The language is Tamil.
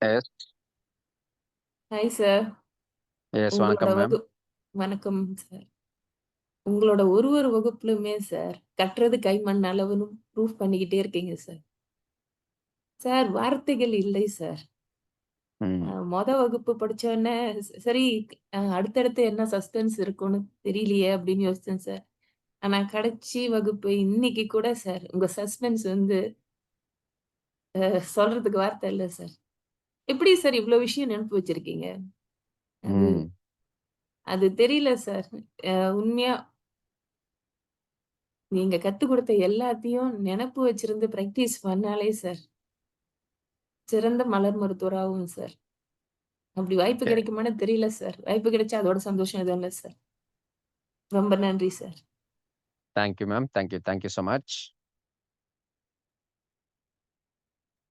எஸ். Hi sir. எஸ். உங்களோட வணக்கம் மேம். வணக்கம் சார். உங்களோட ஒரு வகுப்புலயுமே சார், கற்றது கைமண் அளவுன்னு ப்ரூஃப் பண்ணிக்கிட்டே இருக்கீங்க சார். சார் வார்த்தைகள் இல்லை சார். ம். வகுப்பு படிச்சோனே சரி அடுத்தடுத்து என்ன சஸ்பென்ஸ் இருக்கும்னு தெரியலையே அப்படின்னு யோசிச்சேன் சார். ஆனா கடைசி வகுப்பு இன்னைக்கு கூட சார், உங்க சஸ்பென்ஸ் வந்து சொல்றதுக்கு வார்த்தை இல்ல சார். எப்படி சார் இவ்ளோ விஷயம் நெனப்பு வச்சிருக்கீங்க? அது ம். அது தெரியல சார். உண்மையா நீங்க கத்துக் குடுத்த எல்லாத்தையும் நெனப்பு வச்சிருந்து பிராக்டிஸ் பண்ணாலே சார், சிறந்த மலர் மருத்துவராவும் சார். அப்படி வாய்ப்பு ஓகே. கிடைக்குமான்னு தெரியல சார். வாய்ப்பு கிடைச்சா அதோட சந்தோஷம் எதுவும் இல்ல சார். ரொம்ப நன்றி sir. Thank you ma'am. Thank you. Thank you so much.